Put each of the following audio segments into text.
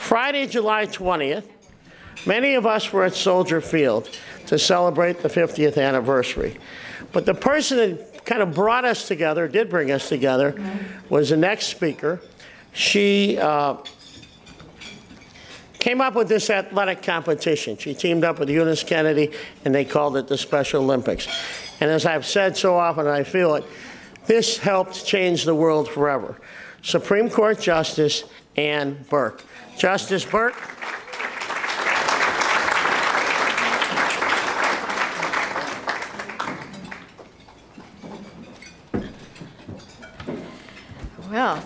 Friday, July 20th, many of us were at Soldier Field to celebrate the 50th anniversary. But the person that kind of brought us together, did bring us together, was the next speaker. She came up with this athletic competition. She teamed up with Eunice Kennedy, and they called it the Special Olympics. And as I've said so often, I feel it, this helped change the world forever. Supreme Court Justice Ann Burke. Justice Burke. Well,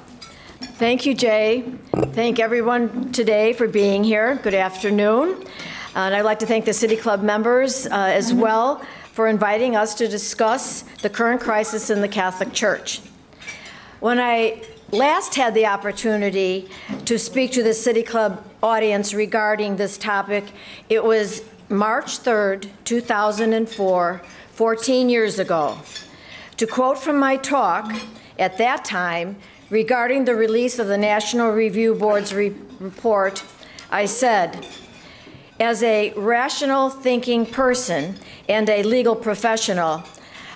thank you, Jay. Thank everyone today for being here. Good afternoon. And I'd like to thank the City Club members as well for inviting us to discuss the current crisis in the Catholic Church. When I last had the opportunity to speak to the City Club audience regarding this topic, it was March 3rd, 2004, 14 years ago. To quote from my talk at that time regarding the release of the National Review Board's report, I said, as a rational thinking person and a legal professional,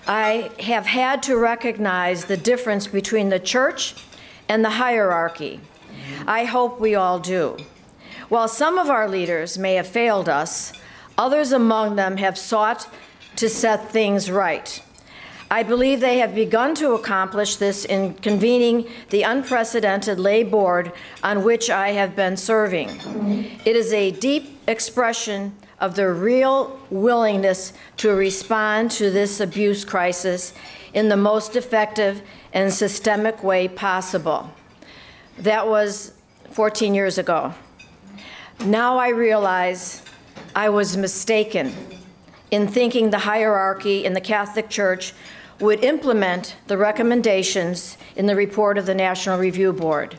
I have had to recognize the difference between the church and the hierarchy. I hope we all do. While some of our leaders may have failed us, others among them have sought to set things right. I believe they have begun to accomplish this in convening the unprecedented lay board on which I have been serving. It is a deep expression of their real willingness to respond to this abuse crisis in the most effective and systemic way possible. That was 14 years ago. Now I realize I was mistaken in thinking the hierarchy in the Catholic Church would implement the recommendations in the report of the National Review Board.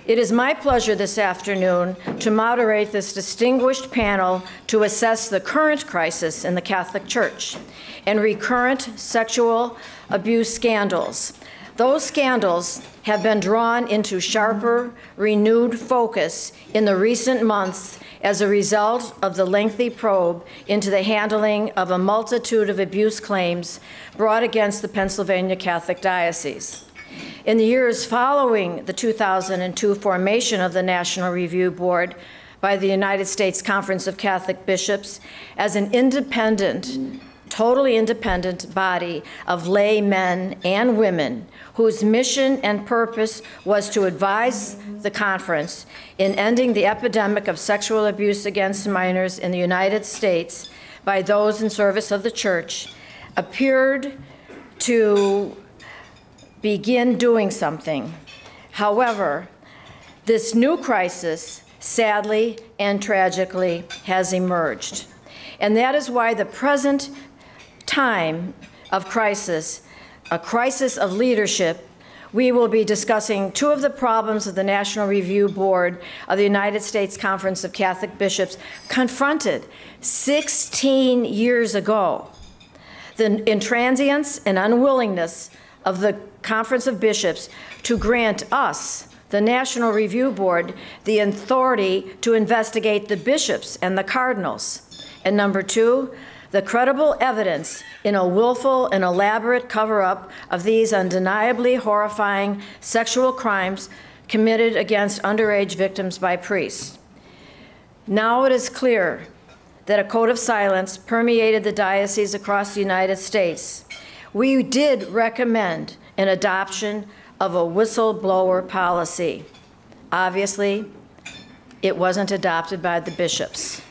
It is my pleasure this afternoon to moderate this distinguished panel to assess the current crisis in the Catholic Church and recurrent sexual abuse scandals. Those scandals have been drawn into sharper, renewed focus in the recent months as a result of the lengthy probe into the handling of a multitude of abuse claims brought against the Pennsylvania Catholic Diocese. In the years following the 2002 formation of the National Review Board by the United States Conference of Catholic Bishops as an independent, totally independent body of lay men and women whose mission and purpose was to advise the conference in ending the epidemic of sexual abuse against minors in the United States by those in service of the Church, appeared to begin doing something. However, this new crisis, sadly and tragically, has emerged. And that is why the present time of crisis, a crisis of leadership, we will be discussing two of the problems of the National Review Board of the United States Conference of Catholic Bishops confronted 16 years ago. The intransience and unwillingness of the Conference of Bishops to grant us, the National Review Board, the authority to investigate the bishops and the cardinals. And number two, the credible evidence in a willful and elaborate cover-up of these undeniably horrifying sexual crimes committed against underage victims by priests. Now it is clear that a code of silence permeated the diocese across the United States. We did recommend an adoption of a whistleblower policy. Obviously, it wasn't adopted by the bishops.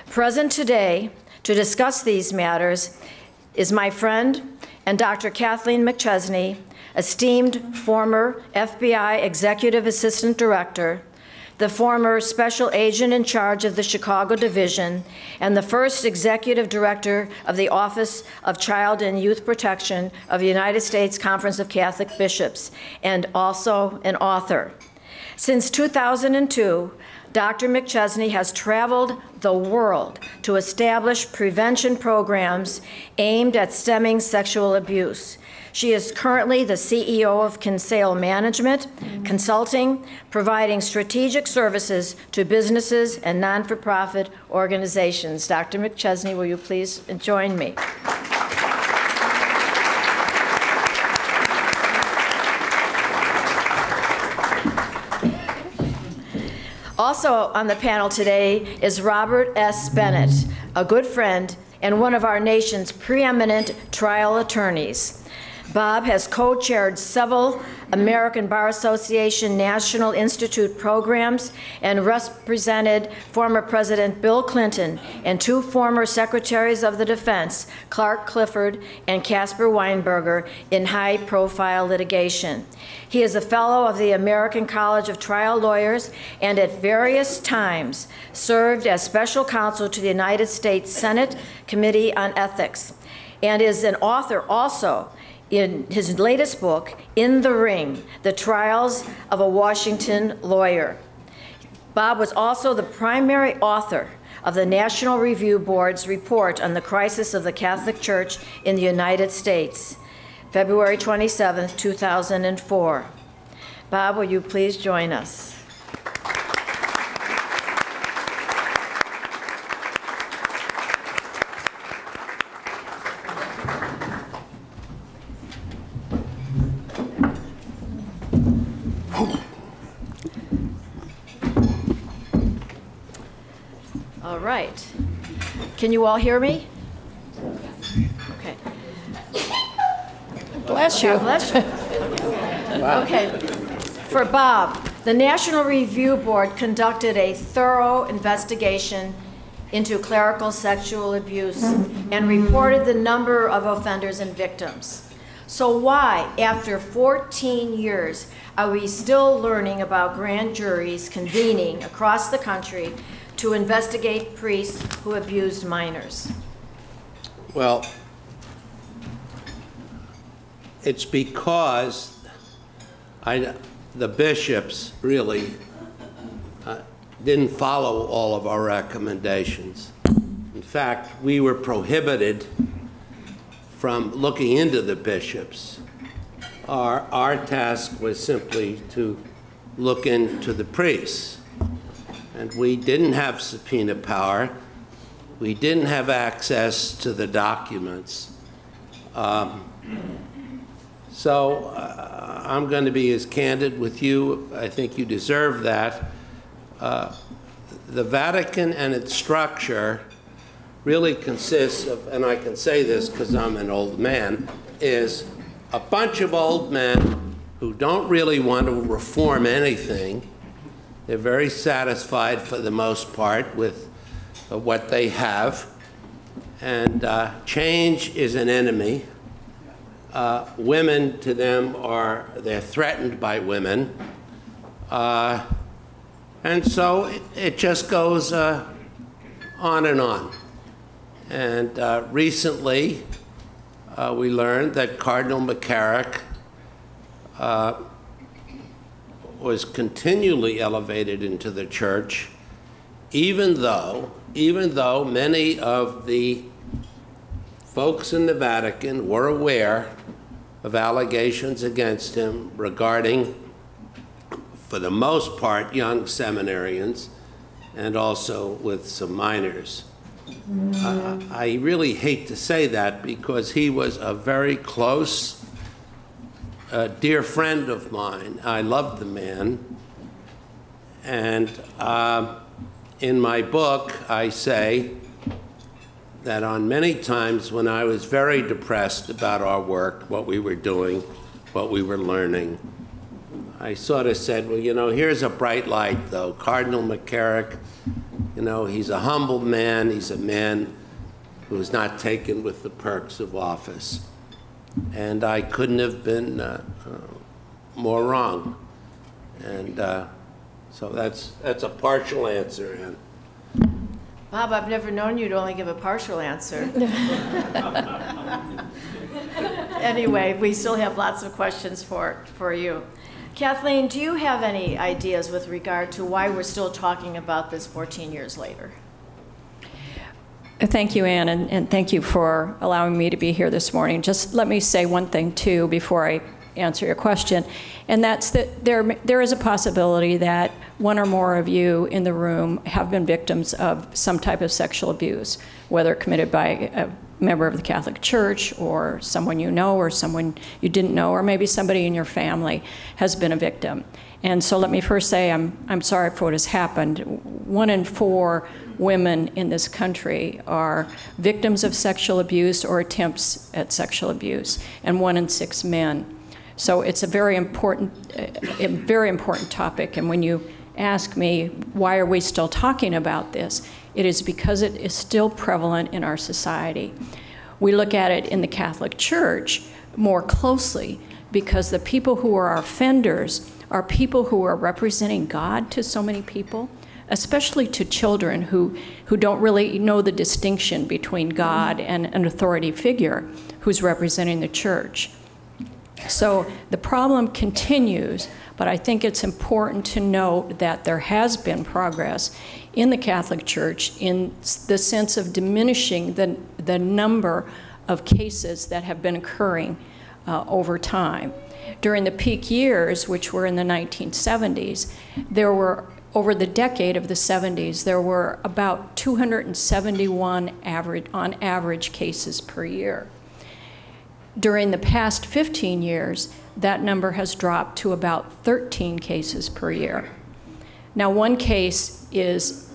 Present today to discuss these matters is my friend and Dr. Kathleen McChesney, esteemed former FBI Executive Assistant Director, the former Special Agent in charge of the Chicago Division, and the first Executive Director of the Office of Child and Youth Protection of the United States Conference of Catholic Bishops, and also an author. Since 2002, Dr. McChesney has traveled the world to establish prevention programs aimed at stemming sexual abuse. She is currently the CEO of Kinsale Management Consulting, providing strategic services to businesses and non-for-profit organizations. Dr. McChesney, will you please join me? Also on the panel today is Robert S. Bennett, a good friend and one of our nation's preeminent trial attorneys. Bob has co-chaired several American Bar Association National Institute programs and represented former President Bill Clinton and 2 former Secretaries of the Defense, Clark Clifford and Caspar Weinberger, in high-profile litigation. He is a fellow of the American College of Trial Lawyers and at various times served as special counsel to the United States Senate Committee on Ethics, and is an author also in his latest book, In the Ring, The Trials of a Washington Lawyer. Bob was also the primary author of the National Review Board's report on the crisis of the Catholic Church in the United States, February 27, 2004. Bob, will you please join us? All right. Can you all hear me? Okay. Bless you. Bless you. Wow. Okay. For Bob, the National Review Board conducted a thorough investigation into clerical sexual abuse and reported the number of offenders and victims. So why, after 14 years, are we still learning about grand juries convening across the country to investigate priests who abused minors? Well, it's because the bishops really didn't follow all of our recommendations. In fact, we were prohibited from looking into the bishops. Our task was simply to look into the priests. And we didn't have subpoena power. We didn't have access to the documents. So I'm going to be as candid with you. I think you deserve that. The Vatican and its structure really consists of, and I can say this because I'm an old man, is a bunch of old men who don't really want to reform anything. They're very satisfied for the most part with what they have. And change is an enemy. Women to them they're threatened by women. And so it just goes on and on. And recently we learned that Cardinal McCarrick was continually elevated into the church, even though many of the folks in the Vatican were aware of allegations against him regarding, for the most part, young seminarians, and also with some minors. I really hate to say that because he was a very close, dear friend of mine. I loved the man. And in my book, I say that on many times when I was very depressed about our work, what we were doing, what we were learning, I sort of said, well, you know, here's a bright light, though. Cardinal McCarrick, you know, he's a humble man. He's a man who's not taken with the perks of office. And I couldn't have been more wrong. And so that's a partial answer, Ann. Bob, I've never known you to only give a partial answer. Anyway, we still have lots of questions for you. Kathleen, do you have any ideas with regard to why we're still talking about this 14 years later? Thank you, Ann, and thank you for allowing me to be here this morning. Just let me say one thing, too, before I answer your question, and that's that there is a possibility that one or more of you in the room have been victims of some type of sexual abuse, whether committed by a member of the Catholic Church or someone you know or someone you didn't know, or maybe somebody in your family has been a victim. And so let me first say I'm sorry for what has happened. 1 in 4 women in this country are victims of sexual abuse or attempts at sexual abuse, and 1 in 6 men. So it's a very important topic. And when you ask me, why are we still talking about this? It is because it is still prevalent in our society. We look at it in the Catholic Church more closely because the people who are our offenders are people who are representing God to so many people, especially to children who don't really know the distinction between God and an authority figure who's representing the church. So the problem continues, but I think it's important to note that there has been progress in the Catholic Church in the sense of diminishing the number of cases that have been occurring over time. During the peak years, which were in the 1970s, there were, over the decade of the 70s, there were about 271 on average cases per year. During the past 15 years, that number has dropped to about 13 cases per year. Now, one case is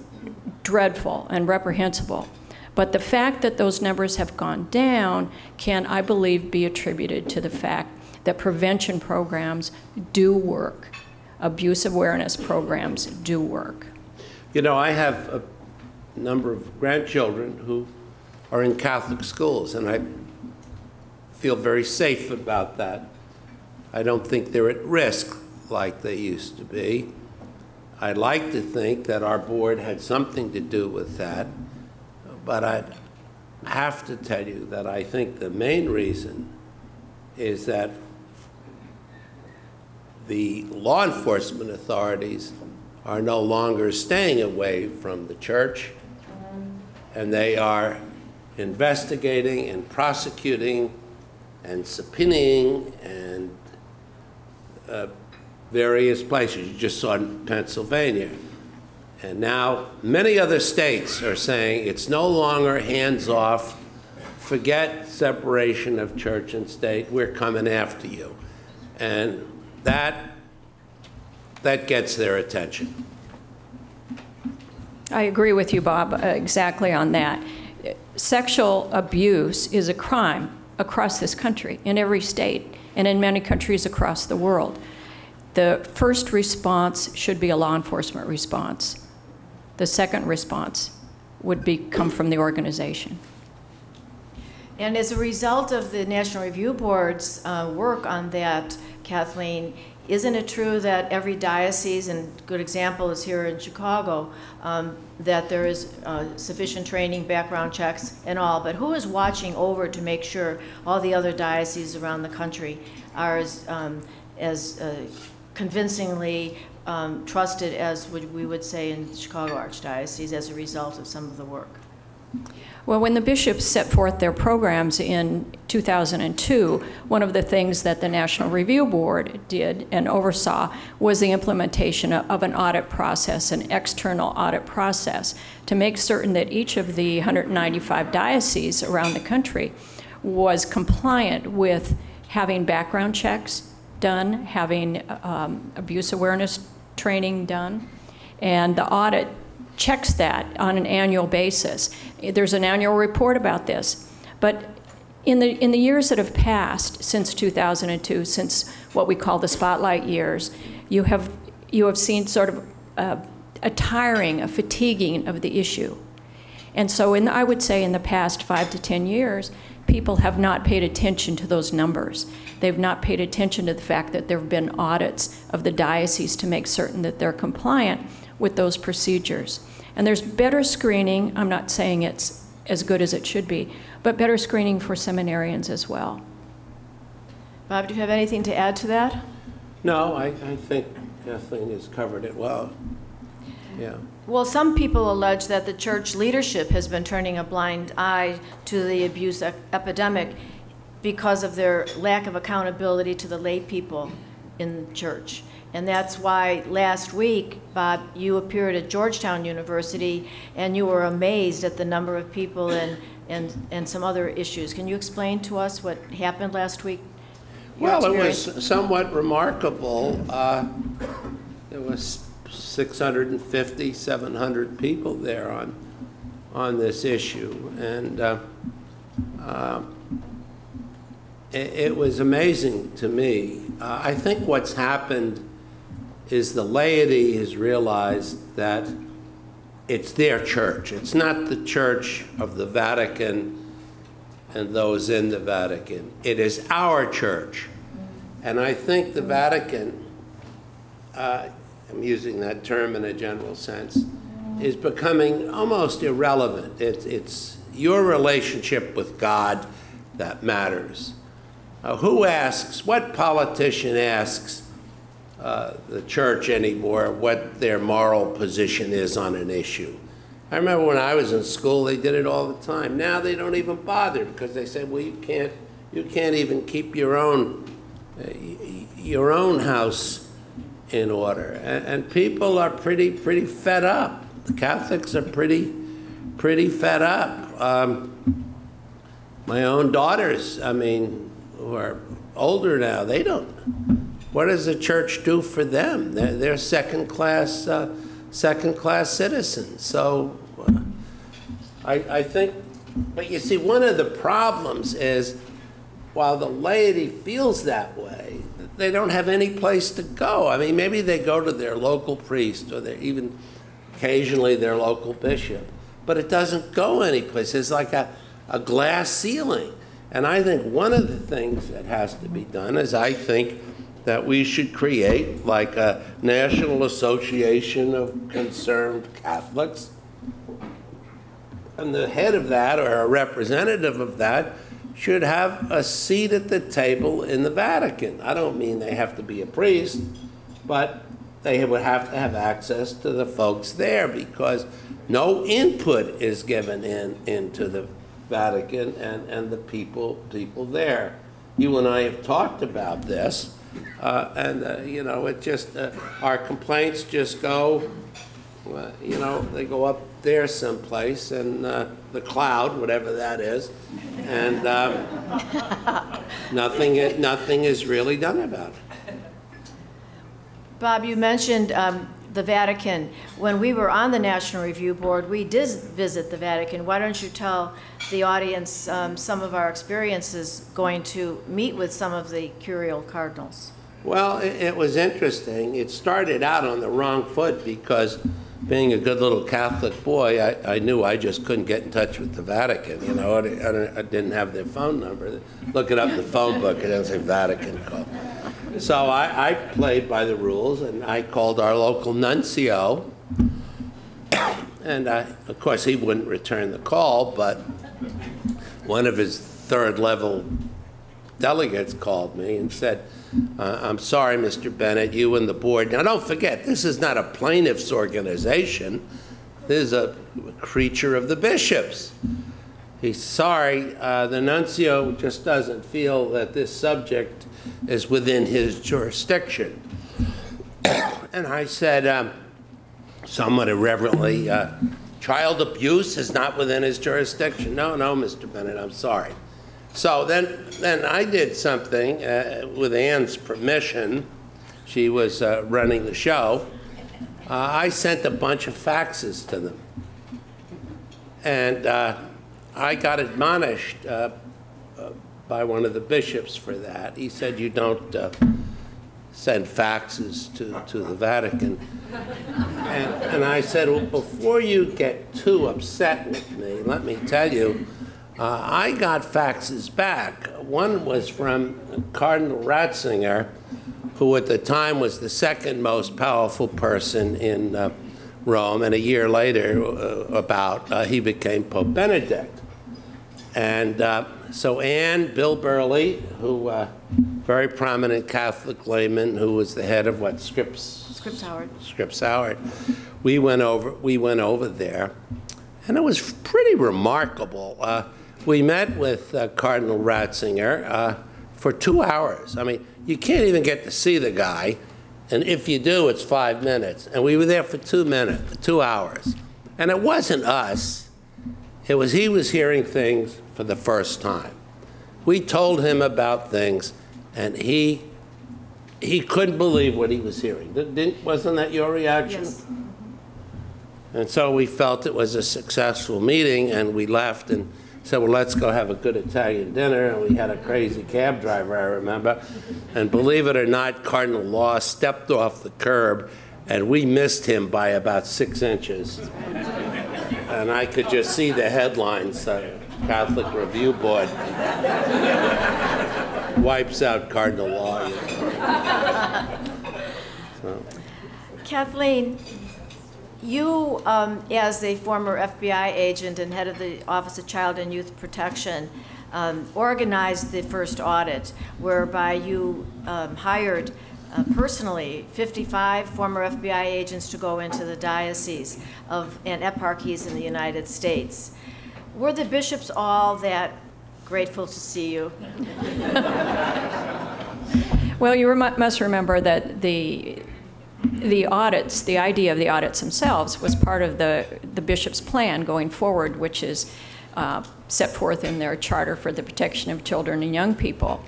dreadful and reprehensible, but the fact that those numbers have gone down can, I believe, be attributed to the fact that prevention programs do work. Abuse awareness programs do work. You know, I have a number of grandchildren who are in Catholic schools, and I feel very safe about that. I don't think they're at risk like they used to be. I'd like to think that our board had something to do with that, but I'd have to tell you that I think the main reason is that the law enforcement authorities are no longer staying away from the church, and they are investigating and prosecuting and subpoenaing and various places. You just saw in Pennsylvania. And now many other states are saying it's no longer hands off, forget separation of church and state, we're coming after you. And that gets their attention. I agree with you, Bob, exactly on that. Sexual abuse is a crime across this country, in every state, and in many countries across the world. The first response should be a law enforcement response. The second response would come from the organization. And as a result of the National Review Board's work on that, Kathleen, isn't it true that every diocese, and a good example is here in Chicago, that there is sufficient training, background checks, and all, but who is watching over to make sure all the other dioceses around the country are as convincingly trusted as we would say in the Chicago Archdiocese as a result of some of the work? Well, when the bishops set forth their programs in 2002, one of the things that the National Review Board did and oversaw was the implementation of an audit process, an external audit process, to make certain that each of the 195 dioceses around the country was compliant with having background checks done, having abuse awareness training done, and the audit checks that on an annual basis. There's an annual report about this. But in the years that have passed since 2002, since what we call the spotlight years, you have seen sort of a tiring, a fatiguing of the issue. And so I would say in the past 5 to 10 years, people have not paid attention to those numbers. They've not paid attention to the fact that there have been audits of the diocese to make certain that they're compliant with those procedures. And there's better screening. I'm not saying it's as good as it should be, but better screening for seminarians as well. Bob, do you have anything to add to that? No, I think Kathleen has covered it well. Yeah. Well, some people allege that the church leadership has been turning a blind eye to the abuse epidemic because of their lack of accountability to the lay people in church. And that's why last week, Bob, you appeared at Georgetown University and you were amazed at the number of people and some other issues. Can you explain to us what happened last week? Well, it was somewhat remarkable. There was 650, 700 people there on this issue. And it was amazing to me. I think what's happened is the laity has realized that it's their church. It's not the church of the Vatican and those in the Vatican. It is our church. And I think the Vatican, I'm using that term in a general sense, is becoming almost irrelevant. It's your relationship with God that matters. Who asks, what politician asks the church anymore what their moral position is on an issue? I remember when I was in school, they did it all the time. Now they don't even bother because they say, well, you can't even keep your own house in order. And people are pretty fed up. The Catholics are pretty fed up. My own daughters, I mean, who are older now, they don't. What does the church do for them? They're second-class citizens. So I think, but you see, one of the problems is while the laity feels that way, they don't have any place to go. I mean, maybe they go to their local priest or even occasionally their local bishop, but it doesn't go anyplace. It's like a glass ceiling. And I think one of the things that has to be done is I think that we should create like a National Association of Concerned Catholics. And the head of that or a representative of that should have a seat at the table in the Vatican. I don't mean they have to be a priest, but they would have to have access to the folks there because no input is given into the Vatican and the people there. You and I have talked about this, you know, it just, our complaints just go, you know, they go up there someplace and the cloud, whatever that is, and nothing is really done about it. Bob, you mentioned the Vatican. When we were on the National Review Board, we did visit the Vatican. Why don't you tell the audience some of our experiences going to meet with some of the curial cardinals? Well, it was interesting. It started out on the wrong foot because being a good little Catholic boy, I knew I just couldn't get in touch with the Vatican. You know, I didn't have their phone number. Look it up in the phone book, it doesn't say Vatican call. So I played by the rules, and I called our local nuncio. And of course, he wouldn't return the call, but one of his third-level delegates called me and said, I'm sorry, Mr. Bennett, you and the board. Now, don't forget, this is not a plaintiff's organization. This is a creature of the bishops. He's sorry, the nuncio just doesn't feel that this subject is within his jurisdiction. And I said, somewhat irreverently, child abuse is not within his jurisdiction. No, Mr. Bennett, I'm sorry. So then I did something with Ann's permission. She was running the show. I sent a bunch of faxes to them. And I got admonished by one of the bishops for that. He said, you don't send faxes to the Vatican. And I said, well, before you get too upset with me, let me tell you, I got faxes back. One was from Cardinal Ratzinger, who at the time was the second most powerful person in Rome, and a year later, he became Pope Benedict. And so Anne, Bill Burley, who very prominent Catholic layman who was the head of what, Scripps Howard. Scripps Howard. We went over there, and it was pretty remarkable. We met with Cardinal Ratzinger for 2 hours. I mean, you can't even get to see the guy, and if you do, it's 5 minutes. And we were there for 2 hours. And it wasn't us. It was he was hearing things for the first time. We told him about things, and he couldn't believe what he was hearing. Wasn't that your reaction? Yes. And so we felt it was a successful meeting, and we left and said, well, let's go have a good Italian dinner. And we had a crazy cab driver, I remember. And believe it or not, Cardinal Law stepped off the curb, and we missed him by about 6 inches. And I could just see the headlines, Catholic Review Board wipes out Cardinal Law. So. Kathleen, you, as a former FBI agent and head of the Office of Child and Youth Protection, organized the first audit, whereby you hired personally 55 former FBI agents to go into the diocese and eparchies in the United States. Were the bishops all that grateful to see you? Well, you must remember that the audits, the idea of the audits themselves was part of the bishop's plan going forward, which is set forth in their charter for the protection of children and young people.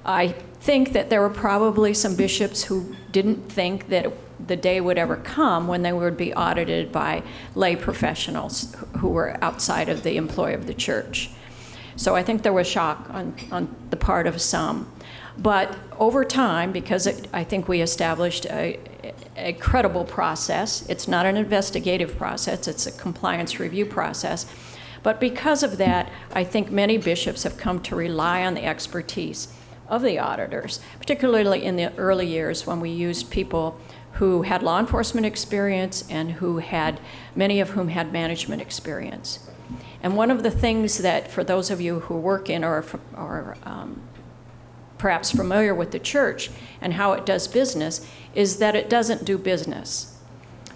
I think that there were probably some bishops who didn't think that the day would ever come when they would be audited by lay professionals who were outside of the employ of the church. So I think there was shock on the part of some. But over time, because I think we established a credible process, it's not an investigative process, it's a compliance review process. But because of that, I think many bishops have come to rely on the expertise of the auditors, particularly in the early years when we used people who had law enforcement experience and many of whom had management experience. And one of the things that, for those of you who work in or perhaps familiar with the church and how it does business, is that it doesn't do business.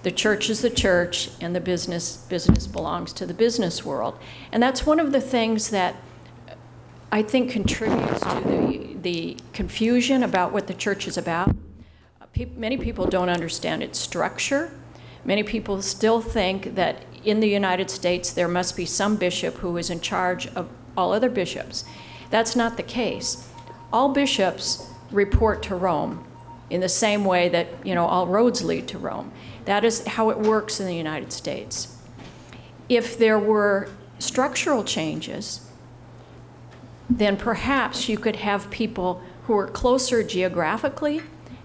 The church is the church, and the business belongs to the business world. And that's one of the things that I think contributes to the confusion about what the church is about. Many people don't understand its structure. Many people still think that in the United States there must be some bishop who is in charge of all other bishops. That's not the case. All bishops report to Rome in the same way that, all roads lead to Rome. That is how it works in the United States. If there were structural changes, then perhaps you could have people who are closer geographically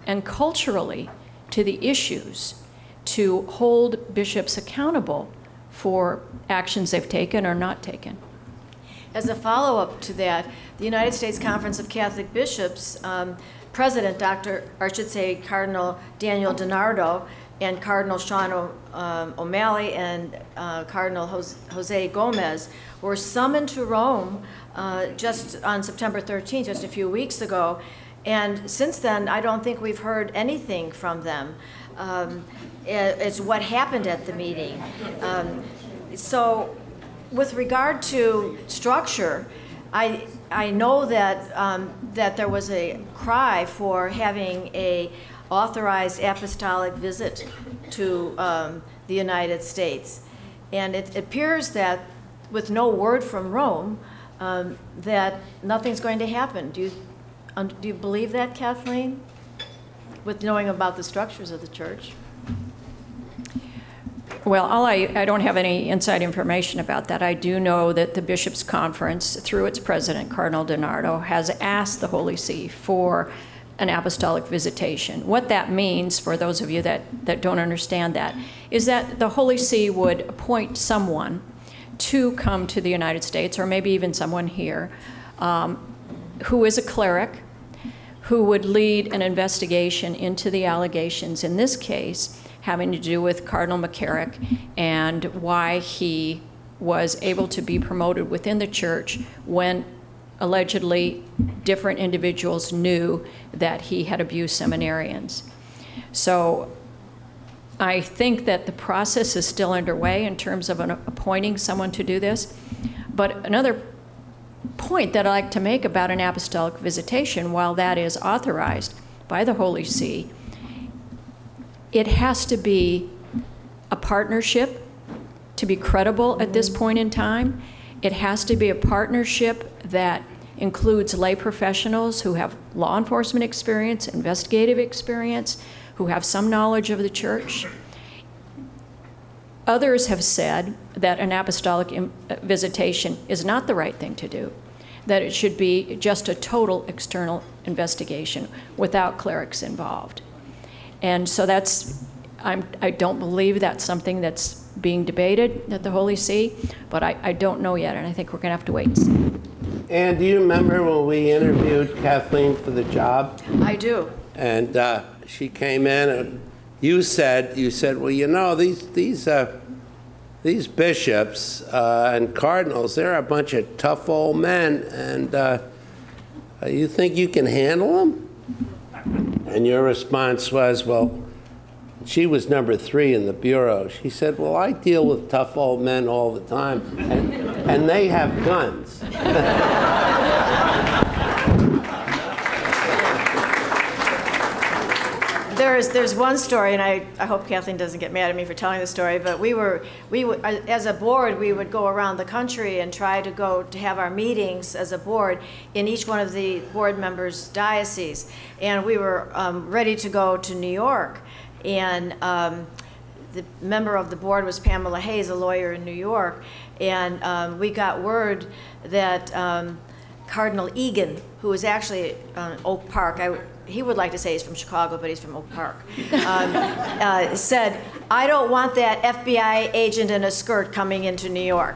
and culturally to the issues to hold bishops accountable for actions they've taken or not taken. As a follow-up to that, the United States Conference of Catholic Bishops, President Cardinal Daniel DiNardo and Cardinal Sean O'Malley and Cardinal Jose Gomez were summoned to Rome just on September 13th, just a few weeks ago. And since then, I don't think we've heard anything from them. It's what happened at the meeting. So with regard to structure, I know that, that there was a cry for having a authorized apostolic visit to the United States. And it appears that with no word from Rome, that nothing's going to happen. Do you believe that, Kathleen, with knowing about the structures of the church? Well, I don't have any inside information about that. I do know that the Bishops' Conference, through its president, Cardinal DiNardo, has asked the Holy See for an apostolic visitation. What that means, for those of you that don't understand that, is that the Holy See would appoint someone to come to the United States, or maybe even someone here, who is a cleric, who would lead an investigation into the allegations, in this case, having to do with Cardinal McCarrick and why he was able to be promoted within the church when allegedly different individuals knew that he had abused seminarians. So I think that the process is still underway in terms of appointing someone to do this. But another point that I like to make about an apostolic visitation, while that is authorized by the Holy See, it has to be a partnership to be credible at this point in time. It has to be a partnership that includes lay professionals who have law enforcement experience, investigative experience, who have some knowledge of the church. Others have said that an apostolic visitation is not the right thing to do, that it should be just a total external investigation without clerics involved. And so I don't believe that's something that's being debated at the Holy See, but I don't know yet, and I think we're going to have to wait and see. And do you remember when we interviewed Kathleen for the job? I do. And she came in, and you said, well, you know, these bishops and cardinals, they're a bunch of tough old men, and you think you can handle them? And your response was, well, she was number 3 in the bureau. She said, well, I deal with tough old men all the time, and they have guns. There's one story, and I hope Kathleen doesn't get mad at me for telling the story, but we would, as a board, we would go around the country and try to have our meetings as a board in each one of the board members' dioceses. And we were ready to go to New York. And the member of the board was Pamela Hayes, a lawyer in New York. And we got word that Cardinal Egan, who is actually Oak Park, he would like to say he's from Chicago, but he's from Oak Park, said, I don't want that FBI agent in a skirt coming into New York.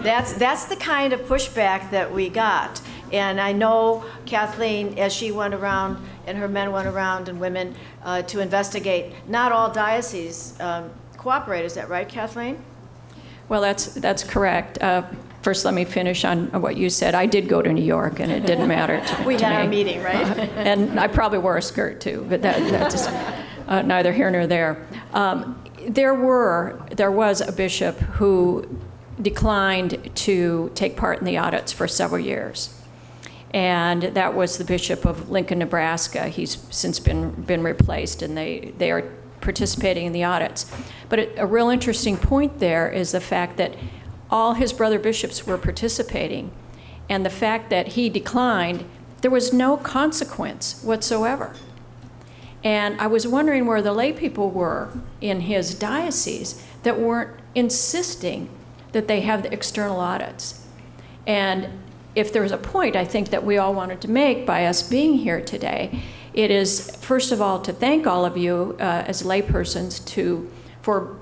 That's the kind of pushback that we got. And I know Kathleen, as she went around, and her men went around, and women, to investigate, not all dioceses cooperate. Is that right, Kathleen? Well, that's correct. First, let me finish on what you said. I did go to New York, and it didn't matter to We had me. our meeting, right? And I probably wore a skirt, too, but that's neither here nor there. There was a bishop who declined to take part in the audits for several years. And that was the Bishop of Lincoln, Nebraska. He's since been replaced, and they are participating in the audits. But a real interesting point there is the fact that all his brother bishops were participating, and the fact that he declined, there was no consequence whatsoever. And I was wondering where the lay people were in his diocese that weren't insisting that they have the external audits. And if there was a point I think that we all wanted to make by us being here today, it is, first of all, to thank all of you as laypersons for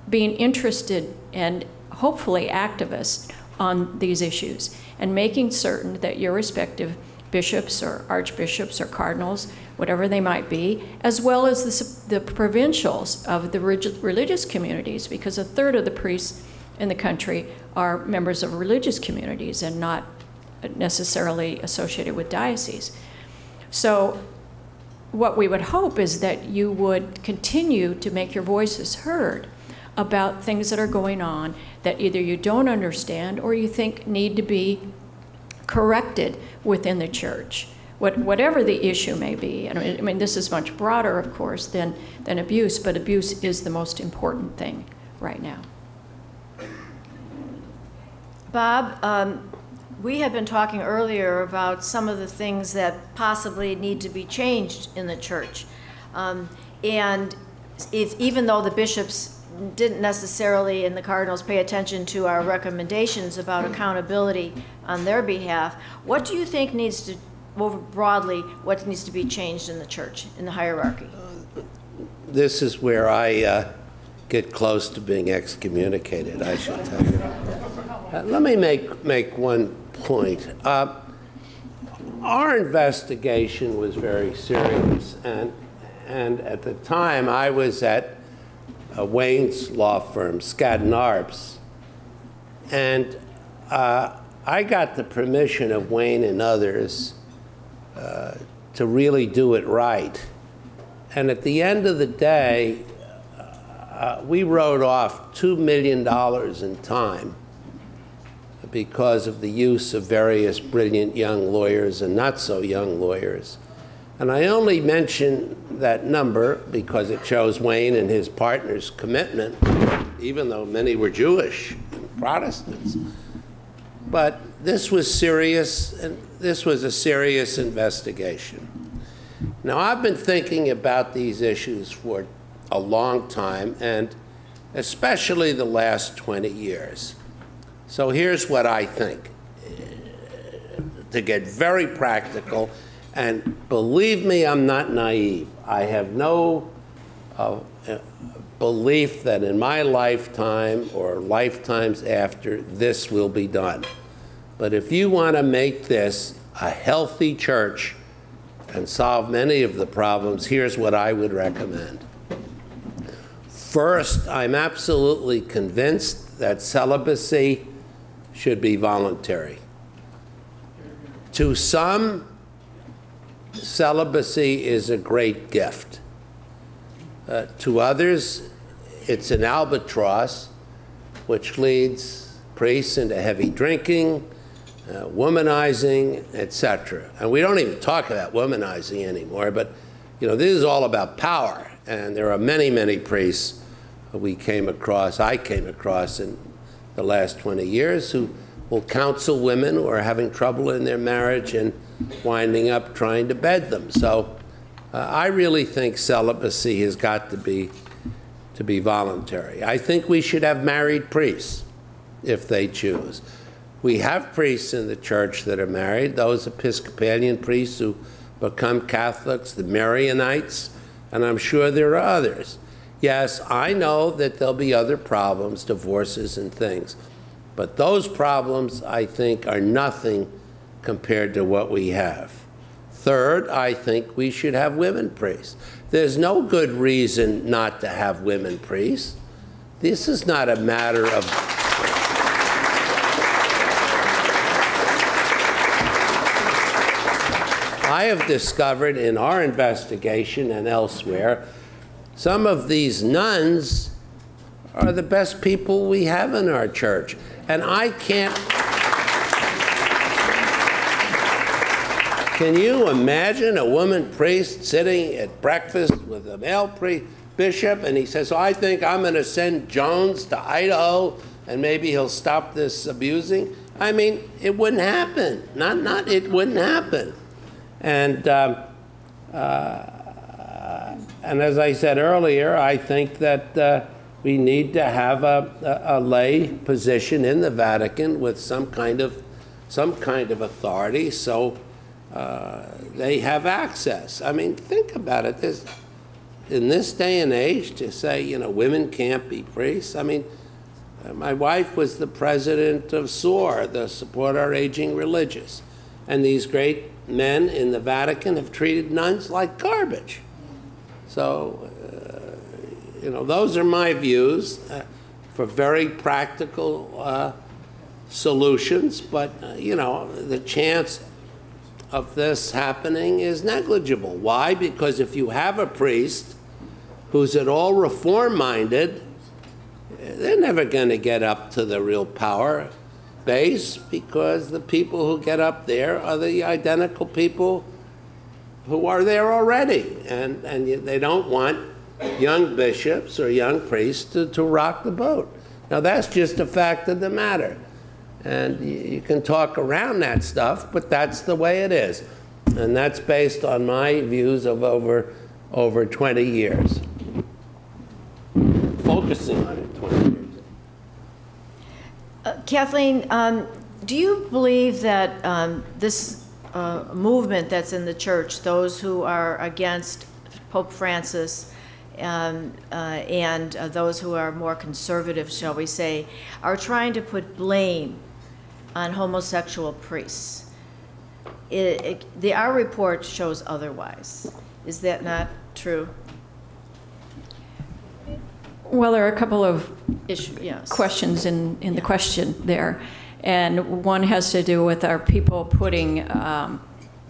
being interested and hopefully activists on these issues, and making certain that your respective bishops or archbishops or cardinals, whatever they might be, as well as the provincials of the religious communities, because 1/3 of the priests in the country are members of religious communities and not necessarily associated with dioceses. So what we would hope is that you would continue to make your voices heard about things that are going on that either you don't understand or you think need to be corrected within the church, whatever the issue may be. And I mean, this is much broader, of course, than abuse, but abuse is the most important thing right now. Bob, we had been talking earlier about some of the things that possibly need to be changed in the church. And even though the bishops didn't necessarily, and the cardinals, pay attention to our recommendations about accountability on their behalf, what do you think needs to, more broadly, what needs to be changed in the church, in the hierarchy? This is where I get close to being excommunicated, I should tell you. Let me make one point. Our investigation was very serious, and at the time I was at Wayne's law firm, Skadden Arps, and I I got the permission of Wayne and others to really do it right. And at the end of the day, we wrote off $2 million in time because of the use of various brilliant young lawyers and not so young lawyers. And I only mention that number because it shows Wayne and his partners' commitment, even though many were Jewish and Protestants. But this was serious, and this was a serious investigation. Now, I've been thinking about these issues for a long time, and especially the last 20 years. So here's what I think. To get very practical, and believe me, I'm not naive. I have no belief that in my lifetime or lifetimes after, this will be done. But if you want to make this a healthy church and solve many of the problems, here's what I would recommend. First, I'm absolutely convinced that celibacy should be voluntary. To some, celibacy is a great gift. To others, it's an albatross, which leads priests into heavy drinking, womanizing, etc. And we don't even talk about womanizing anymore, but this is all about power. And there are many, many priests I came across in the last 20 years who will counsel women who are having trouble in their marriage and winding up trying to bed them. So I really think celibacy has got to be voluntary. I think we should have married priests if they choose. We have priests in the church that are married, those Episcopalian priests who become Catholics, the Marianites, and I'm sure there are others. Yes, I know that there'll be other problems, divorces and things, but those problems, I think, are nothing compared to what we have. Third, I think we should have women priests. There's no good reason not to have women priests. This is not a matter of... I have discovered in our investigation and elsewhere, some of these nuns are the best people we have in our church. And I can't... Can you imagine a woman priest sitting at breakfast with a male bishop, and he says, I think I'm going to send Jones to Idaho, and maybe he'll stop this abusing? I mean, it wouldn't happen. It wouldn't happen. And as I said earlier, I think that we need to have a lay position in the Vatican with some kind of authority, so they have access. I mean, think about it. In this day and age, to say women can't be priests. I mean, my wife was the president of SOAR, the Support Our Aging Religious, and these great men in the Vatican have treated nuns like garbage. So, those are my views for very practical solutions, but, the chance of this happening is negligible. Why? Because if you have a priest who's at all reform-minded, they're never going to get up to the real power base, because the people who get up there are the identical people who are there already. And they don't want young bishops or young priests to rock the boat. Now, that's just a fact of the matter. And you can talk around that stuff, but that's the way it is. And that's based on my views of over 20 years. Focusing on it 20 years. Kathleen, do you believe that this movement that's in the church, those who are against Pope Francis and those who are more conservative, shall we say, are trying to put blame on homosexual priests? Our report shows otherwise. Is that not true? Well, there are a couple of Yes. questions in the question there. And one has to do with our people putting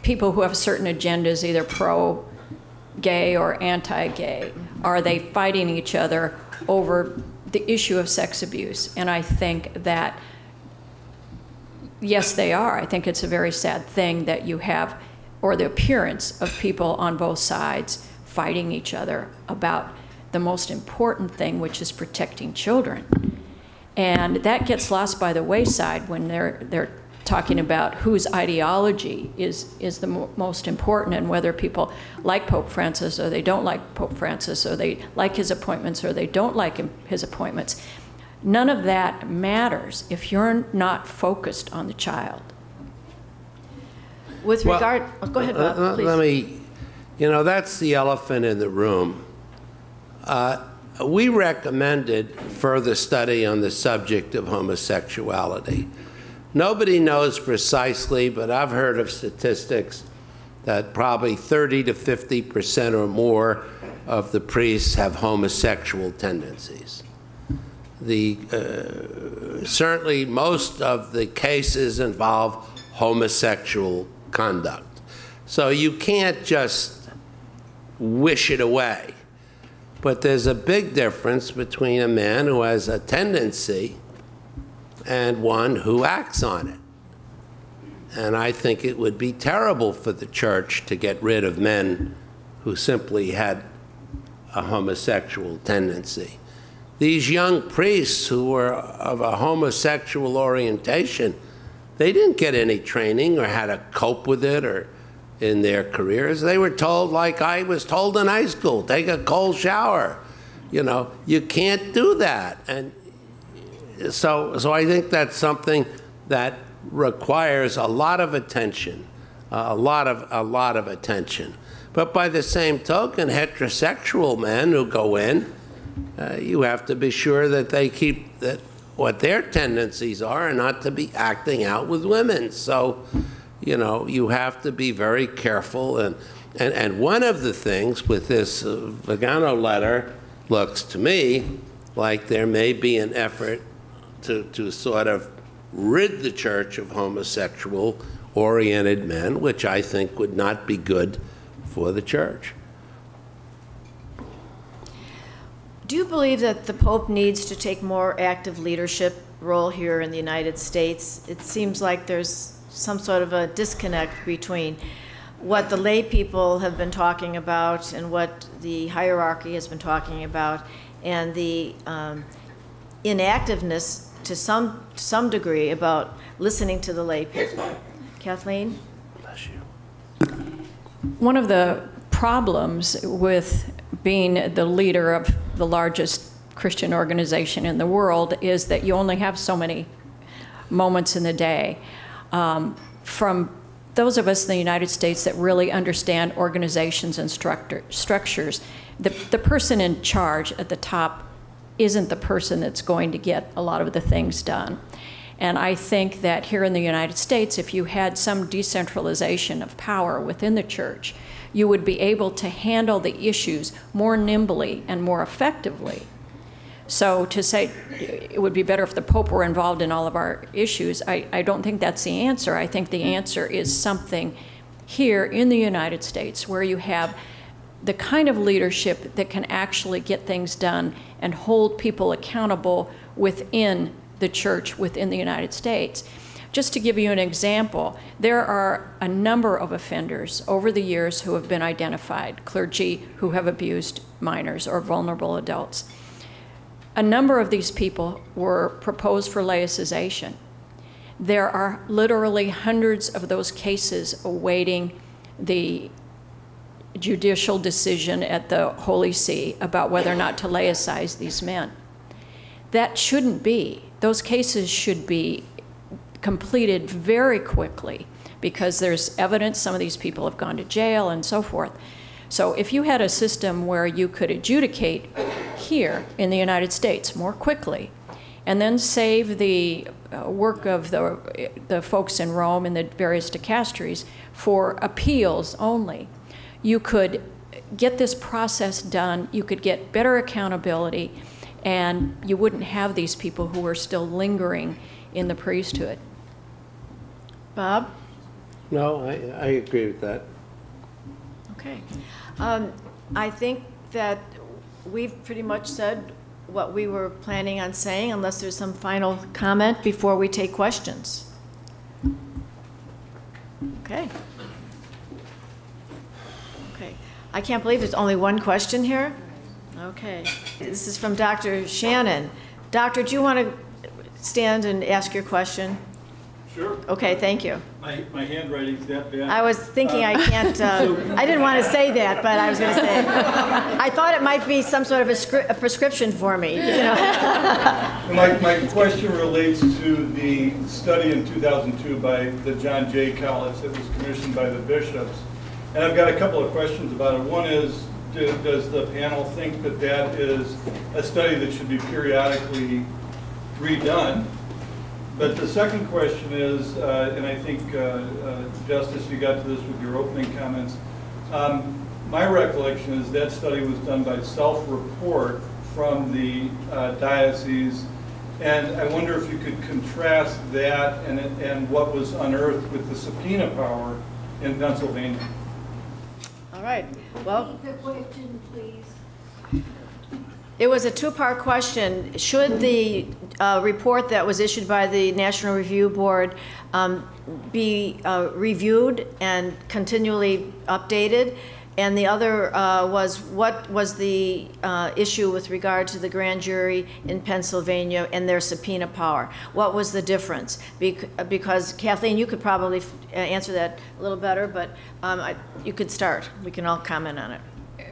people who have certain agendas, either pro-gay or anti-gay. Are they fighting each other over the issue of sex abuse? And I think that, yes, they are. I think it's a very sad thing that you have, or the appearance of people on both sides fighting each other about the most important thing, which is protecting children. And that gets lost by the wayside when they're talking about whose ideology is the most important, and whether people like Pope Francis or they don't like Pope Francis, or they like his appointments or they don't like his appointments. None of that matters if you're not focused on the child. With regard, go ahead, Bob, please. Let me, that's the elephant in the room. We recommended further study on the subject of homosexuality. Nobody knows precisely, but I've heard of statistics that probably 30 to 50% or more of the priests have homosexual tendencies. Certainly most of the cases involve homosexual conduct. So you can't just wish it away. But there's a big difference between a man who has a tendency and one who acts on it. And I think it would be terrible for the church to get rid of men who simply had a homosexual tendency. These young priests who were of a homosexual orientation, they didn't get any training or how to cope with it or in their careers. They were told, like I was told in high school, take a cold shower. You can't do that. And so I think that's something that requires a lot of attention, a lot of attention. But by the same token, heterosexual men who go in, you have to be sure that they keep what their tendencies are and not to be acting out with women. So, you have to be very careful. And one of the things with this Vigano letter looks to me like there may be an effort to sort of rid the church of homosexual-oriented men, which I think would not be good for the church. Do you believe that the Pope needs to take more active leadership role here in the United States? It seems like there's some sort of a disconnect between what the lay people have been talking about and what the hierarchy has been talking about, and the inactiveness to some degree about listening to the lay people. Kathleen? Bless you. One of the problems with being the leader of the largest Christian organization in the world is that you only have so many moments in the day. From those of us in the United States that really understand organizations and structures, the person in charge at the top isn't the person that's going to get a lot of the things done. And I think that here in the United States, if you had some decentralization of power within the church, you would be able to handle the issues more nimbly and more effectively. So to say it would be better if the Pope were involved in all of our issues, I don't think that's the answer. I think the answer is something here in the United States where you have the kind of leadership that can actually get things done and hold people accountable within the church, within the United States. Just to give you an example, there are a number of offenders over the years who have been identified, clergy who have abused minors or vulnerable adults. A number of these people were proposed for laicization. There are literally hundreds of those cases awaiting the judicial decision at the Holy See about whether or not to laicize these men. That shouldn't be. Those cases should be completed very quickly because there's evidence some of these people have gone to jail and so forth. So if you had a system where you could adjudicate here in the United States more quickly and then save the work of the folks in Rome and the various dicasteries for appeals only, you could get this process done, you could get better accountability, and you wouldn't have these people who are still lingering in the priesthood. Bob? No, I agree with that. Okay. I think that we've pretty much said what we were planning on saying, unless there's some final comment before we take questions. Okay. Okay. I can't believe there's only one question here. Okay. This is from Dr. Shannon. Doctor, do you want to stand and ask your question? Sure. Okay, thank you. My handwriting's that bad. I was thinking I can't, I didn't want to say that, but I was going to say it. I thought it might be some sort of a prescription for me, you know. My question relates to the study in 2002 by the John Jay College that was commissioned by the bishops. And I've got a couple of questions about it. One is, does the panel think that that is a study that should be periodically redone? But the second question is, and I think, Justice, you got to this with your opening comments. My recollection is that study was done by self-report from the diocese, and I wonder if you could contrast that and what was unearthed with the subpoena power in Pennsylvania. All right, well. The question, please. It was a two-part question. Should the report that was issued by the National Review Board be reviewed and continually updated? And the other was, what was the issue with regard to the grand jury in Pennsylvania and their subpoena power? What was the difference? Because Kathleen, you could probably answer that a little better, but you could start. We can all comment on it.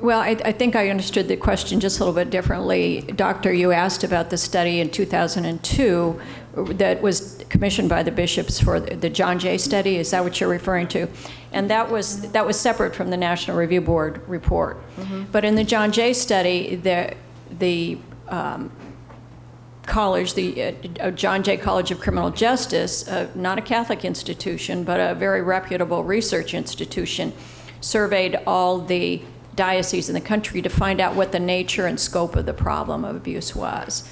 Well, I think I understood the question just a little bit differently. Doctor, you asked about the study in 2002 that was commissioned by the bishops for the John Jay study. Is that what you're referring to? And that was separate from the National Review Board report. Mm-hmm. But in the John Jay study, the college, the John Jay College of Criminal Justice, not a Catholic institution, but a very reputable research institution, surveyed all the dioceses in the country to find out what the nature and scope of the problem of abuse was.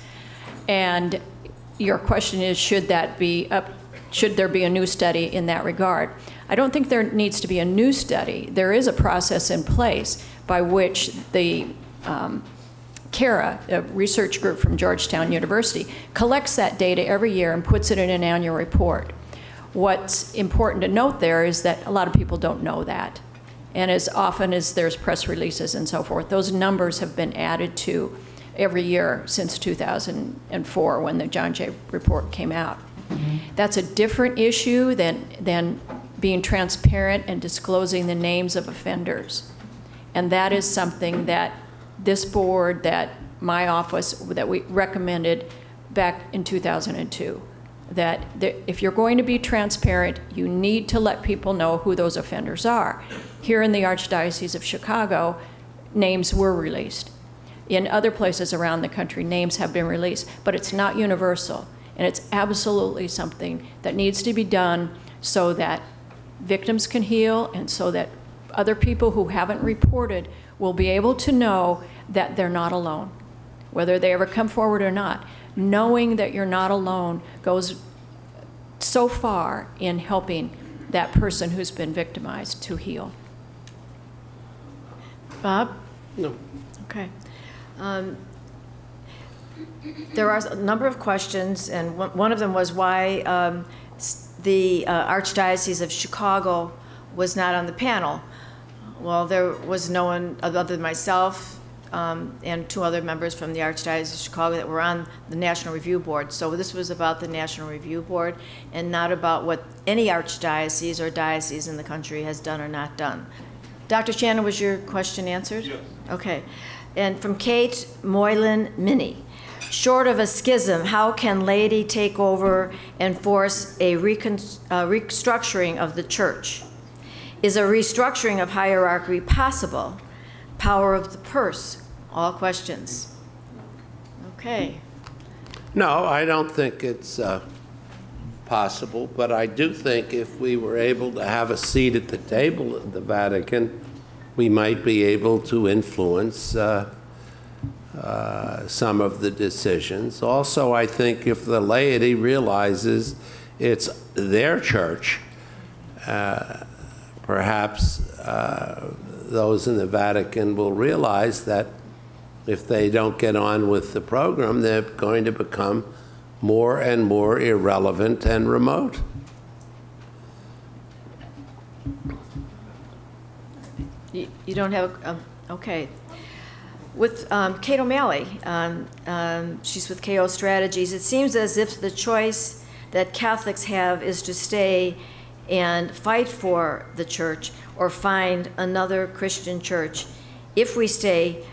And your question is, should there be a new study in that regard? I don't think there needs to be a new study. There is a process in place by which the CARA, a research group from Georgetown University, collects that data every year and puts it in an annual report. What's important to note there is that a lot of people don't know that. And as often as there's press releases and so forth, those numbers have been added to every year since 2004 when the John Jay report came out. Mm-hmm. That's a different issue than being transparent and disclosing the names of offenders. And that is something that this board, that my office, that we recommended back in 2002. That if you're going to be transparent, you need to let people know who those offenders are. Here in the Archdiocese of Chicago, names were released. In other places around the country, names have been released, but it's not universal. And it's absolutely something that needs to be done so that victims can heal and so that other people who haven't reported will be able to know that they're not alone, whether they ever come forward or not. Knowing that you're not alone goes so far in helping that person who's been victimized to heal. Bob? No. Okay. There are a number of questions, and one of them was why the Archdiocese of Chicago was not on the panel. Well, there was no one other than myself and two other members from the Archdiocese of Chicago that were on the National Review Board. So this was about the National Review Board and not about what any archdiocese or diocese in the country has done or not done. Dr. Shannon, was your question answered? Yes. Okay. And from Kate Moylan Minnie, short of a schism, how can laity take over and force a restructuring of the church? Is a restructuring of hierarchy possible? Power of the purse, all questions. Okay. No, I don't think it's possible, but I do think if we were able to have a seat at the table at the Vatican, we might be able to influence some of the decisions. Also, I think if the laity realizes it's their church, perhaps those in the Vatican will realize that if they don't get on with the program, they're going to become more and more irrelevant and remote. You don't have okay. With Kate O'Malley, she's with KO Strategies. It seems as if the choice that Catholics have is to stay and fight for the church or find another Christian church. If we stay,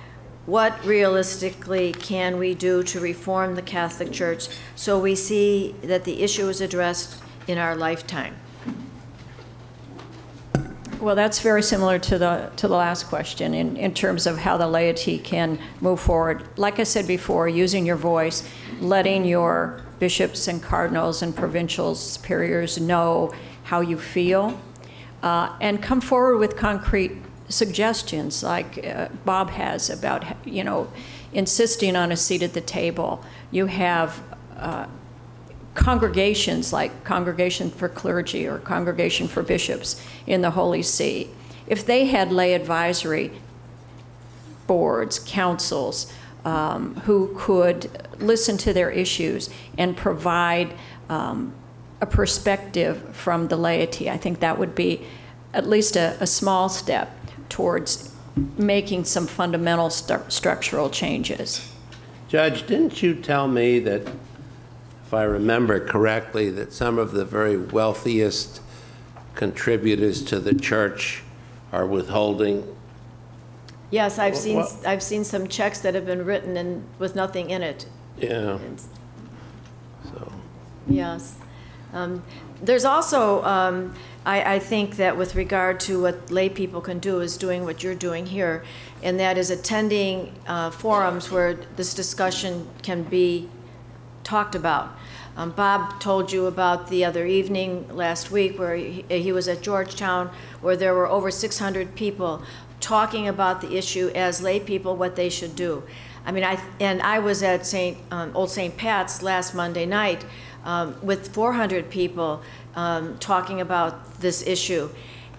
what realistically can we do to reform the Catholic Church so we see that the issue is addressed in our lifetime? Well, that's very similar to the last question in terms of how the laity can move forward. Like I said before, using your voice, letting your bishops and cardinals and provincial superiors know how you feel, and come forward with concrete suggestions like Bob has about, you know, insisting on a seat at the table. You have congregations like Congregation for Clergy or Congregation for Bishops in the Holy See. If they had lay advisory boards, councils, who could listen to their issues and provide a perspective from the laity, I think that would be at least a small step towards making some fundamental structural changes. Judge, didn't you tell me that, if I remember correctly, that some of the very wealthiest contributors to the church are withholding? Yes, I've seen some checks that have been written and with nothing in it. Yeah. So. Yes. There's also, I think that with regard to what lay people can do is doing what you're doing here, and that is attending forums where this discussion can be talked about. Bob told you about the other evening last week where he was at Georgetown, where there were over 600 people talking about the issue as lay people, what they should do. I mean, I was at Old St. Pat's last Monday night with 400 people talking about this issue.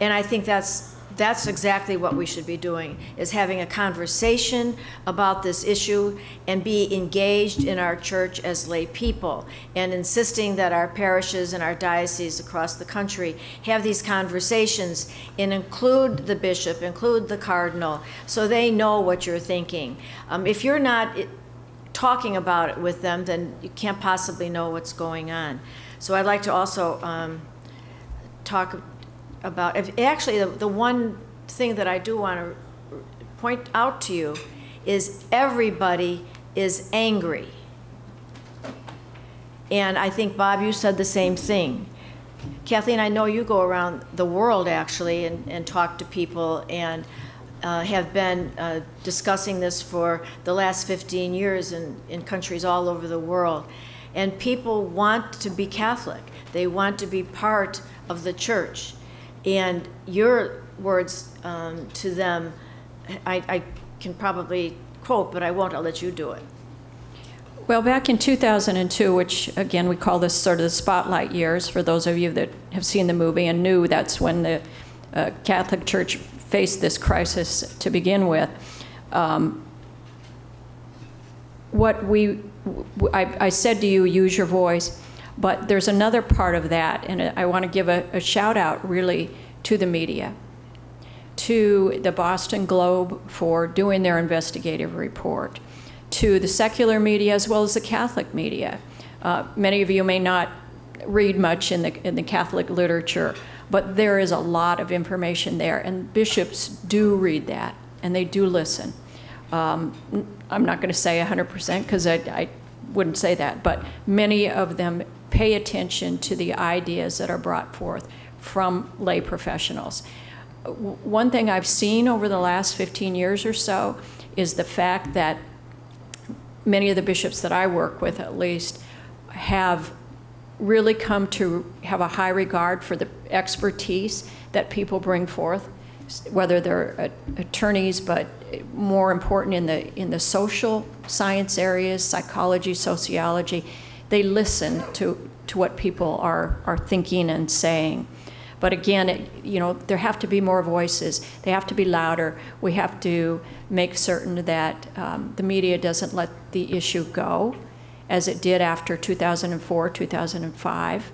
And I think that's exactly what we should be doing, is having a conversation about this issue and be engaged in our church as lay people, and insisting that our parishes and our dioceses across the country have these conversations and include the bishop, include the cardinal, so they know what you're thinking. If you're not talking about it with them, then you can't possibly know what's going on. So I'd like to also talk about, actually the one thing that I do want to point out to you is everybody is angry. And I think, Bob, you said the same thing. Kathleen, I know you go around the world actually and talk to people and have been discussing this for the last 15 years in countries all over the world. And people want to be Catholic. They want to be part of the church. And your words to them, I can probably quote, but I won't. I'll let you do it. Well, back in 2002, which again we call this sort of the spotlight years for those of you that have seen the movie and knew that's when the Catholic Church faced this crisis to begin with. I said to you, use your voice, but there's another part of that, and I want to give a shout out really to the media, to the Boston Globe for doing their investigative report, to the secular media as well as the Catholic media. Many of you may not read much in the Catholic literature, but there is a lot of information there, and bishops do read that, and they do listen. I'm not going to say 100% because I wouldn't say that, but many of them pay attention to the ideas that are brought forth from lay professionals. One thing I've seen over the last 15 years or so is the fact that many of the bishops that I work with, at least, have really come to have a high regard for the expertise that people bring forth, whether they're attorneys, but more important in the social science areas, psychology, sociology. They listen to what people are thinking and saying. But again, there have to be more voices. They have to be louder. We have to make certain that the media doesn't let the issue go, as it did after 2004, 2005.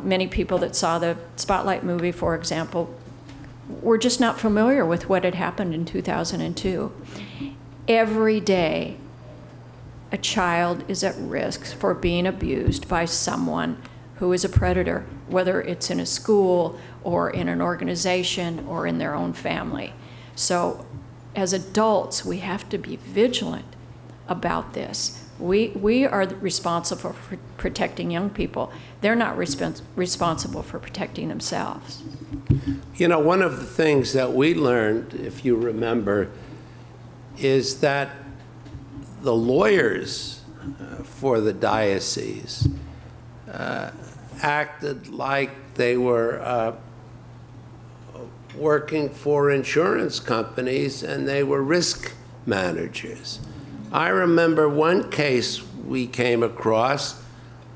Many people that saw the Spotlight movie, for example, were just not familiar with what had happened in 2002. Every day, a child is at risk for being abused by someone who is a predator, whether it's in a school or in an organization or in their own family. So as adults, we have to be vigilant about this. We are responsible for protecting young people. They're not responsible for protecting themselves. One of the things that we learned, if you remember, is that the lawyers for the diocese acted like they were working for insurance companies and they were risk managers. I remember one case we came across.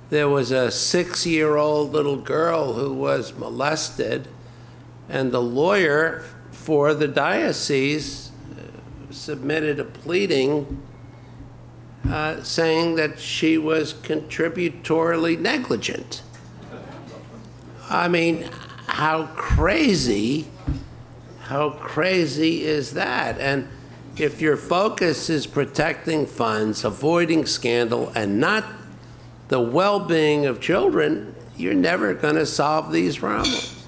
There was a 6-year-old little girl who was molested, and the lawyer for the diocese submitted a pleading saying that she was contributorily negligent. I mean, how crazy is that? And if your focus is protecting funds, avoiding scandal, and not the well-being of children, you're never going to solve these problems.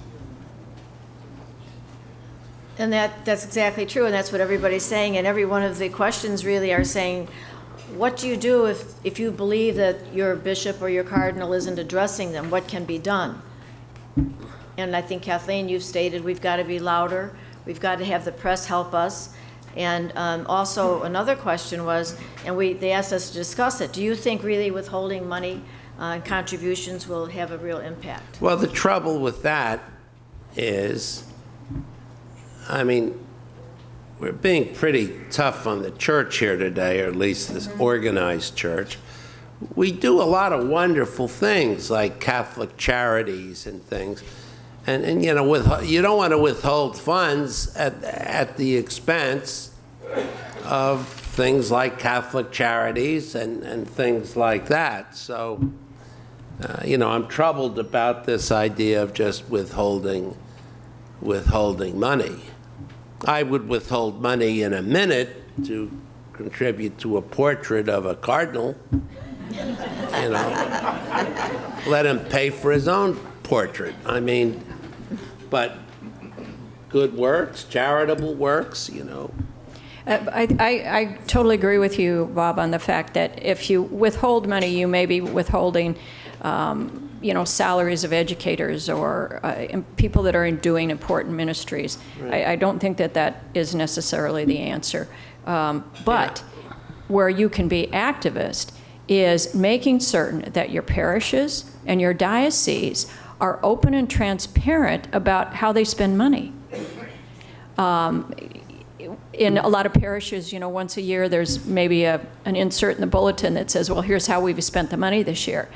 And that's exactly true, and that's what everybody's saying, and every one of the questions really are saying, what do you do if you believe that your bishop or your cardinal isn't addressing them? What can be done? And I think, Kathleen, you've stated we've got to be louder. We've got to have the press help us. And also another question was, and they asked us to discuss it, do you think really withholding money and contributions will have a real impact? Well, the trouble with that is, I mean, we're being pretty tough on the church here today, or at least this organized church. We do a lot of wonderful things like Catholic charities and things. And you don't want to withhold funds at the expense of things like Catholic charities and things like that. So, I'm troubled about this idea of just withholding money. I would withhold money in a minute to contribute to a portrait of a cardinal. Let him pay for his own portrait. I mean, but good works, charitable works, I totally agree with you, Bob, on the fact that if you withhold money, you may be withholding, salaries of educators or people that are doing important ministries. Right. I don't think that is necessarily the answer. But where you can be activist is making certain that your parishes and your dioceses are open and transparent about how they spend money. In a lot of parishes, once a year there's maybe an insert in the bulletin that says, well, here's how we've spent the money this year.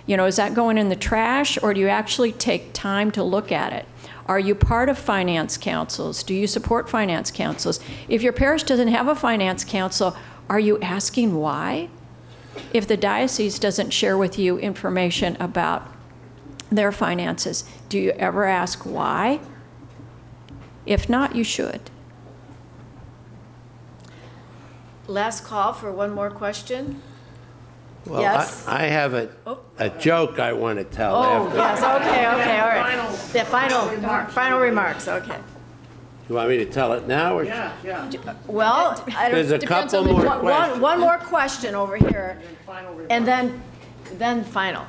Is that going in the trash, or do you actually take time to look at it? Are you part of finance councils? Do you support finance councils? If your parish doesn't have a finance council, are you asking why? If the diocese doesn't share with you information about their finances, do you ever ask why? If not, you should. Last call for one more question. Well, yes? I have a joke I want to tell. Oh, yes, okay, all right. The final remarks, okay. You want me to tell it now? Or Yeah. Well, there's a couple more questions. One more question over here, and then final.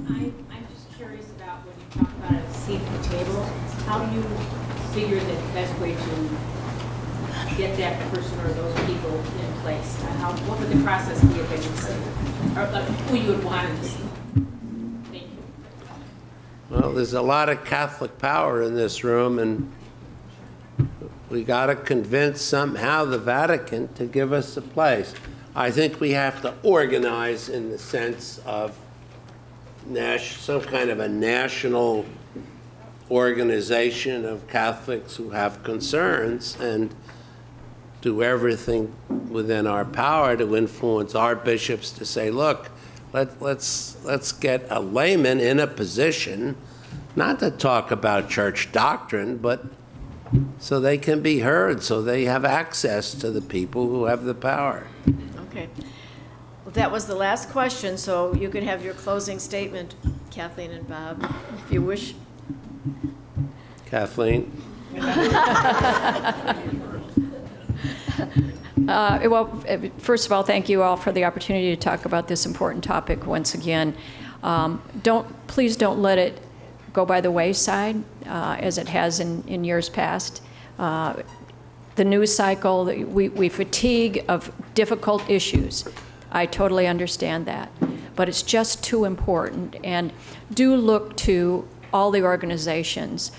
I'm just curious about when you talk about a seat at the table, how do you figure the best way to get that person or those people in place? What would the process be if they would see, or who you would want to see? Thank you. Well, there's a lot of Catholic power in this room, and We got to convince somehow the Vatican to give us a place. I think we have to organize in the sense of some kind of a national organization of Catholics who have concerns and do everything within our power to influence our bishops to say, look, let's get a layman in a position not to talk about church doctrine, but so they can be heard, so they have access to the people who have the power. Okay. Well, that was the last question, so you can have your closing statement, Kathleen and Bob, if you wish. Kathleen? Well, first of all, thank you all for the opportunity to talk about this important topic once again. Please don't let it go by the wayside, as it has in years past. The news cycle, we fatigue of difficult issues. I totally understand that, but it's just too important. And do look to all the organizations.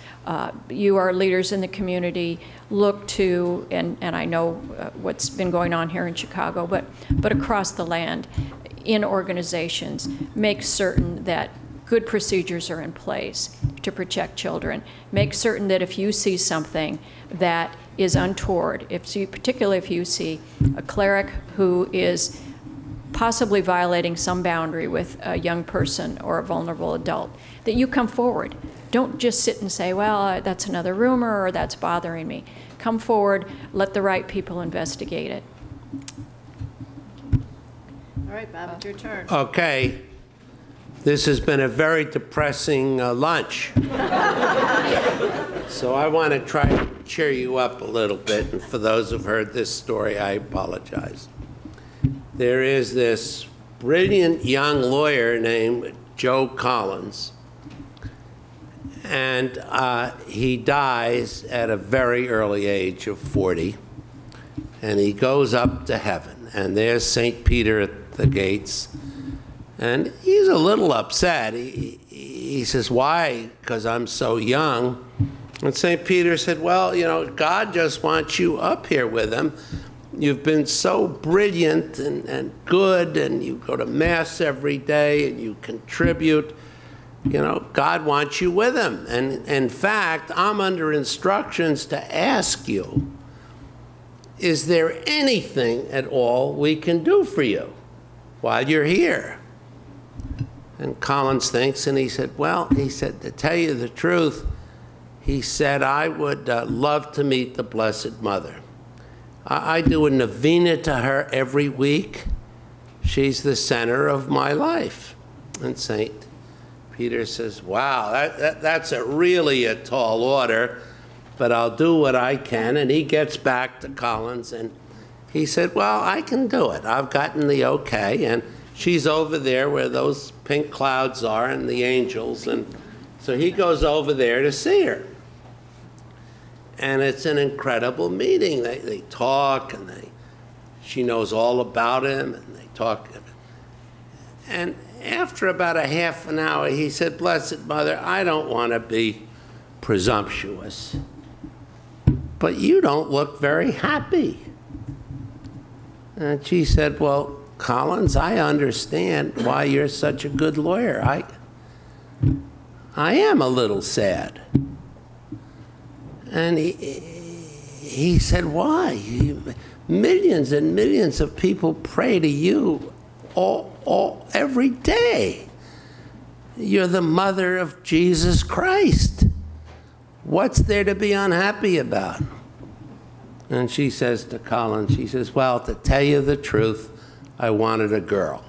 You are leaders in the community. Look to, and I know what's been going on here in Chicago, but across the land, in organizations, make certain that good procedures are in place to protect children. Make certain that if you see something that is untoward, particularly if you see a cleric who is possibly violating some boundary with a young person or a vulnerable adult, that you come forward. Don't just sit and say, well, that's another rumor or that's bothering me. Come forward, let the right people investigate it. All right, Bob, it's your turn. Okay. This has been a very depressing lunch. So I want to try to cheer you up a little bit. And for those who've heard this story, I apologize. There is this brilliant young lawyer named Joe Collins. And he dies at a very early age of 40. And he goes up to heaven. And there's St. Peter at the gates. And he's a little upset. He says, why? Because I'm so young. And St. Peter said, well, you know, God just wants you up here with him. You've been so brilliant and good, and you go to Mass every day, and you contribute. You know, God wants you with him. And in fact, I'm under instructions to ask you, is there anything at all we can do for you while you're here? And Collins thinks, and he said, well, he said, to tell you the truth, he said, I would love to meet the Blessed Mother. I do a novena to her every week. She's the center of my life. And St. Peter says, wow, that's really a tall order, but I'll do what I can. And he gets back to Collins, and he said, well, I can do it. I've gotten the okay, and she's over there where those pink clouds are and the angels. And so he goes over there to see her. And it's an incredible meeting. They talk, and she knows all about him, and they talk. And after about a half an hour, he said, Blessed Mother, I don't want to be presumptuous, but you don't look very happy. And she said, well, Collins, I understand why you're such a good lawyer. I am a little sad. And he said, why? Millions and millions of people pray to you every day. You're the mother of Jesus Christ. What's there to be unhappy about? And she says to Collins, she says, well, to tell you the truth, I wanted a girl.